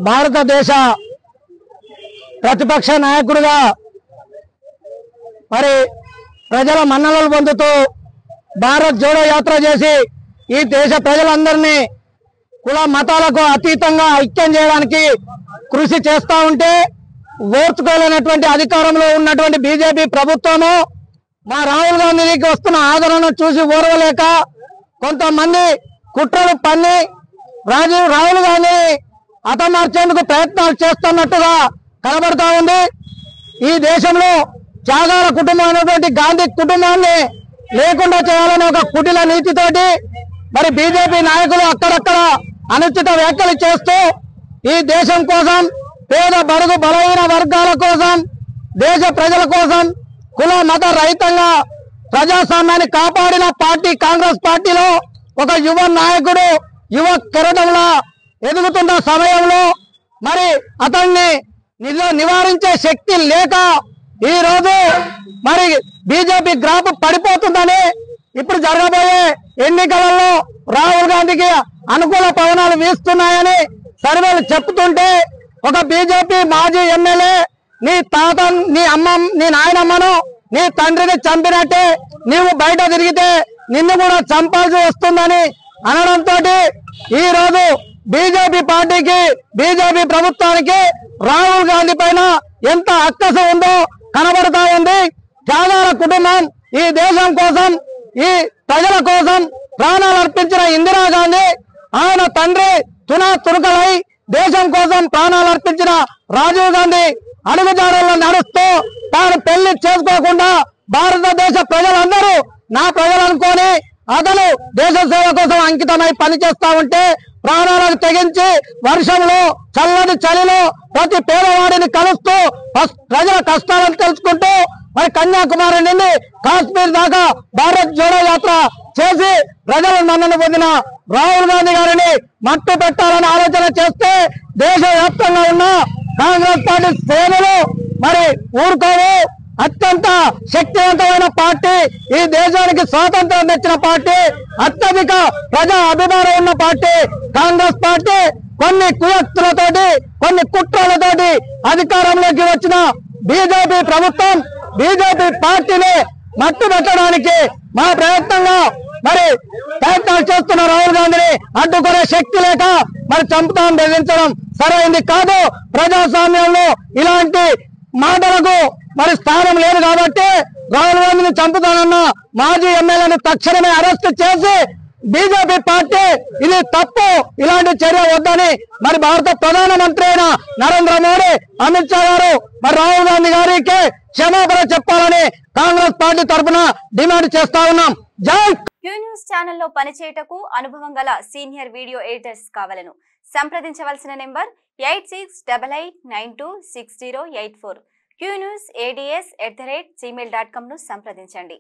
భారతదేశ ప్రతిపక్ష నాయకుడిగా మరి ప్రజల మన్ననలు పొందుతూ భారత్ జోడో యాత్ర చేసి ఈ దేశ ప్రజలందరినీ కుల మతాలకు అతీతంగా ఐక్యం చేయడానికి కృషి చేస్తూ ఉంటే ఓర్చుకోలేనటువంటి అధికారంలో ఉన్నటువంటి బీజేపీ ప్రభుత్వము మా రాహుల్ గాంధీకి వస్తున్న ఆదరణను చూసి ఓర్వలేక కొంతమంది కుట్రలు పన్ని రాహుల్ గాంధీని హతమార్చేందుకు ప్రయత్నాలు చేస్తున్నట్టుగా కనబడతా ఉంది। ఈ దేశంలో త్యాగాల కుటుంబం అయినటువంటి గాంధీ కుటుంబాన్ని లేకుండా చేయాలనే ఒక కుటిల నీతితోటి మరి బీజేపీ నాయకులు అక్కడక్కడ అనుచిత వ్యాఖ్యలు చేస్తూ ఈ దేశం కోసం, పేద బడుగు బలహీన వర్గాల కోసం, దేశ ప్రజల కోసం కుల మత రహితంగా ప్రజాస్వామ్యాన్ని కాపాడిన పార్టీ కాంగ్రెస్ పార్టీలో ఒక యువ నాయకుడు యువ కిరణంలా ఎదుగుతున్న సమయంలో మరి అతన్ని నివారించే శక్తి లేక ఈ రోజు మరి బీజేపీ గ్రాఫ్ పడిపోతుందని ఇప్పుడు జరగబోయే ఎన్నికలలో రాహుల్ గాంధీకి అనుకూల పవనాలు వీస్తున్నాయని సర్వేలు చెప్తుంటే ఒక బీజేపీ మాజీ ఎమ్మెల్యే నీ తాత నీ అమ్మ నీ నాయనమ్మను నీ తండ్రిని చంపినట్టే నీవు బయట తిరిగితే నిన్ను కూడా చంపాల్సి వస్తుందని అనడంతో ఈ రోజు బీజేపీ పార్టీకి బీజేపీ ప్రభుత్వానికి రాహుల్ గాంధీ పైన ఎంత అక్కసు ఉందో కనబడతా ఉంది। త్యాగాల కుటుంబం ఈ దేశం కోసం, ఈ ప్రజల కోసం ప్రాణాలు అర్పించిన ఇందిరాగాంధీ, ఆయన తండ్రి తునకలై దేశం కోసం ప్రాణాలు అర్పించిన రాజీవ్ గాంధీ అడుగుజాడల్లో నడుస్తూ తాను పెళ్లి చేసుకోకుండా భారతదేశ ప్రజలందరూ నా ప్రజలు అనుకొని అతను దేశ సేవ కోసం అంకితమై పనిచేస్తా ఉంటే ప్రాణాలకు తెగించి వర్షంలో చల్లని చలిలో ప్రతి పేదవాడిని కలుస్తూ ప్రజల కష్టాలను తెలుసుకుంటూ మరి కన్యాకుమారి నుండి కాశ్మీర్ దాకా భారత్ జోడో యాత్ర చేసి ప్రజల మన్నన పొందిన రాహుల్ గాంధీ గారిని మట్టు పెట్టాలని ఆలోచన చేస్తే దేశవ్యాప్తంగా ఉన్న కాంగ్రెస్ పార్టీ శ్రేణులు మరి ఊరుకోవు। అత్యంత శక్తివంతమైన పార్టీ, ఈ దేశానికి స్వాతంత్రం తెచ్చిన పార్టీ, అత్యధిక ప్రజా అభిమానం ఉన్న పార్టీ కాంగ్రెస్ పార్టీ కొన్ని కుయక్తులతోటి కొన్ని కుట్రలతోటి అధికారంలోకి వచ్చిన బీజేపీ ప్రభుత్వం బీజేపీ పార్టీని మట్టు పెట్టడానికి మా ప్రయత్నంగా మరి ప్రయత్నాలు చేస్తున్న రాహుల్ గాంధీని అడ్డుకునే శక్తి లేక మరి చంపుతాం బెదిరించడం సరైంది కాదు। ప్రజాస్వామ్యంలో ఇలాంటి మాటలకు మరి స్థానం లేదు కాబట్టి రాహుల్ గాంధీని చంపుతానన్న మాజీ ఎమ్మెల్యేని తక్షణమే అరెస్ట్ చేసి బీజేపీ పార్టీ ఇది తప్పు, ఇలాంటి చర్య వద్దని మరి భారత ప్రధానమంత్రి అయిన నరేంద్ర మోడీ, అమిత్ షా గారు మరి రాహుల్ గాంధీ గారికి క్షమాపణ చెప్పాలని కాంగ్రెస్ పార్టీ తరఫున డిమాండ్ చేస్తా ఉన్నాం। జై క్యూ న్యూస్ ఛానల్లో పనిచేయటకు అనుభవం గల సీనియర్ వీడియో ఎడిటర్స్ కావాలను సంప్రదించవలసిన నెంబర్ 8688926084 qnews@gmail.com ను సంప్రదించండి।